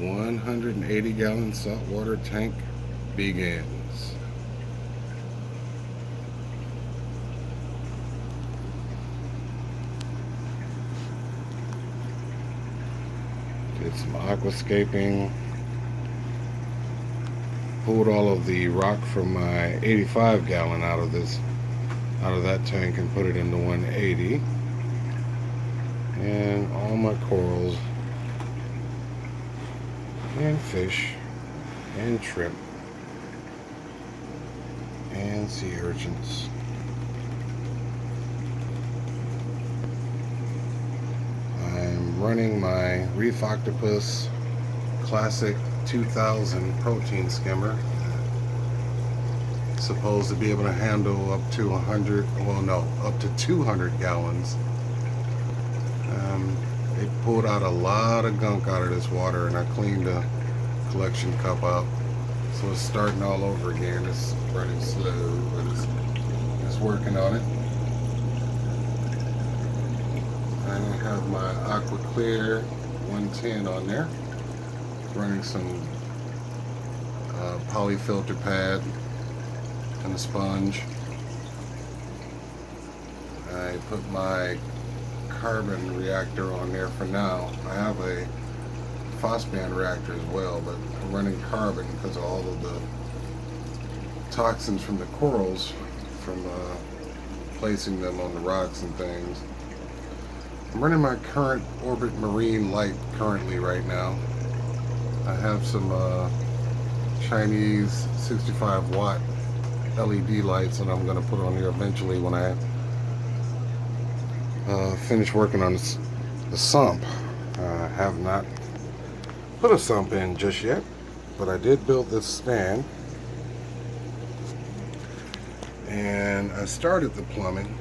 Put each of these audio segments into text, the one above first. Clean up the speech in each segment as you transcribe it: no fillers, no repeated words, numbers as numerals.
180-gallon saltwater tank begins. Did some aquascaping. Pulled all of the rock from my 85-gallon out of that tank and put it in the 180. And all my corals and fish and shrimp and sea urchins. I'm running my Reef Octopus Classic 2000 protein skimmer. Supposed to be able to handle up to 100, well no, up to 200 gallons. It pulled out a lot of gunk out of this water, and I cleaned the collection cup out. So it's starting all over again. It's running slow, but it's working on it. I have my Aqua Clear 110 on there. Running some poly filter pad and a sponge. I put my carbon reactor on there for now. I have a phosphine reactor as well, but I'm running carbon because of all of the toxins from the corals from placing them on the rocks and things. I'm running my current Orbit Marine light currently right now. I have some Chinese 65-watt LED lights that I'm going to put on here eventually when I finish working on the sump. I have not put a sump in just yet, but I did build this stand, and I started the plumbing.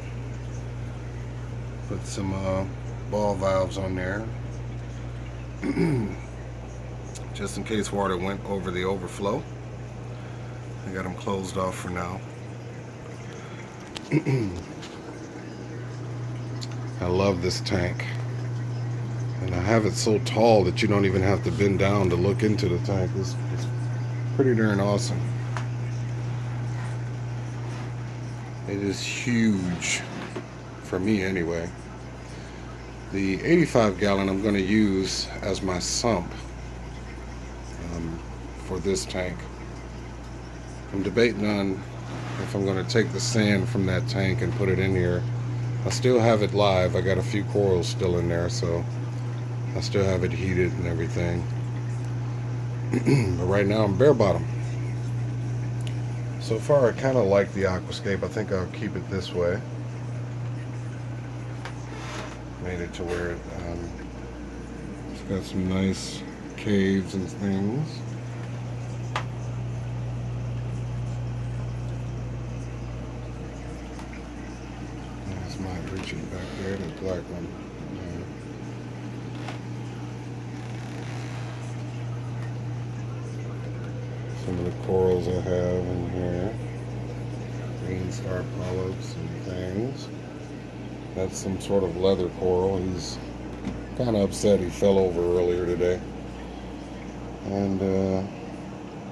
Put some ball valves on there just in case water went over the overflow. I got them closed off for now. I love this tank, and I have it so tall that you don't even have to bend down to look into the tank. It's pretty darn awesome. It is huge for me anyway. The 85-gallon I'm going to use as my sump for this tank. I'm debating on if I'm going to take the sand from that tank and put it in here. I still have it live. I got a few corals still in there, so I still have it heated and everything. But right now I'm bare bottom. So far I kind of like the aquascape. I think I'll keep it this way. Made it to where it's got some nice caves and things. That's my Richard back there, the black one. Some of the corals I have in here. Green star polyps and things. That's some sort of leather coral. He's kind of upset he fell over earlier today. And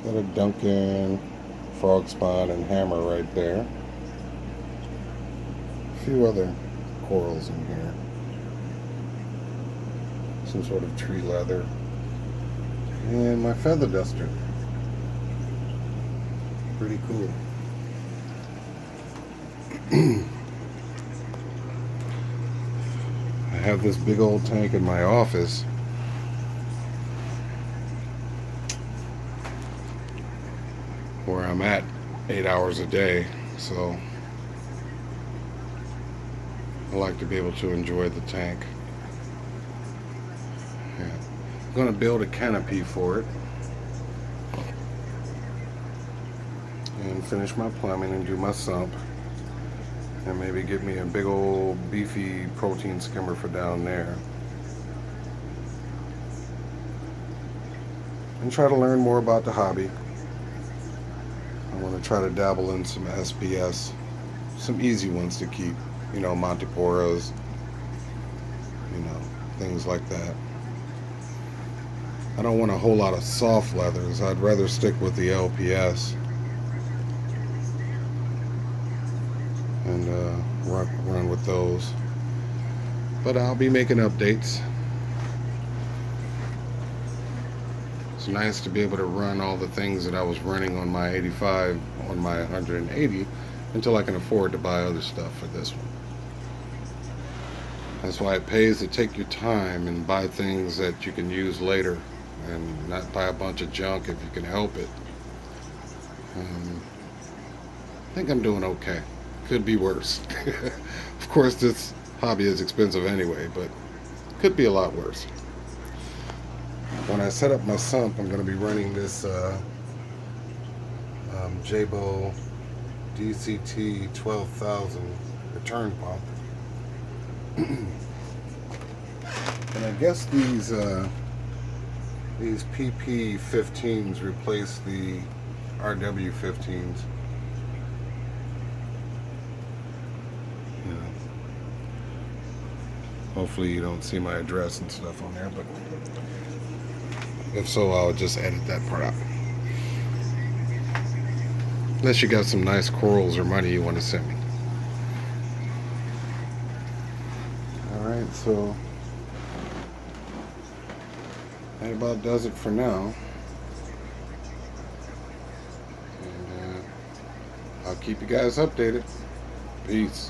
got a Duncan, frog spot, and hammer right there. A few other corals in here. Some sort of tree leather. And my feather duster. Pretty cool. I have this big old tank in my office. Where I'm at 8 hours a day, so I like to be able to enjoy the tank. Yeah. I'm going to build a canopy for it and finish my plumbing and do my sump, and maybe get me a big old beefy protein skimmer for down there, and try to learn more about the hobby. I want to try to dabble in some SPS, some easy ones to keep, Monteporas, things like that. I don't want a whole lot of soft leathers. I'd rather stick with the LPS and run with those. But I'll be making updates. It's nice to be able to run all the things that I was running on my 85 on my 180 until I can afford to buy other stuff for this one. That's why it pays to take your time and buy things that you can use later and not buy a bunch of junk if you can help it. I think I'm doing okay. Could be worse. Of course, this hobby is expensive anyway, but could be a lot worse. When I set up my sump, I'm going to be running this Jabo DCT 12,000 return pump. And I guess these PP15s replace the RW15s. Hopefully you don't see my address and stuff on there, but if so, I'll just edit that part out. Unless you got some nice corals or money you want to send me. Alright, so that about does it for now. And I'll keep you guys updated. Peace.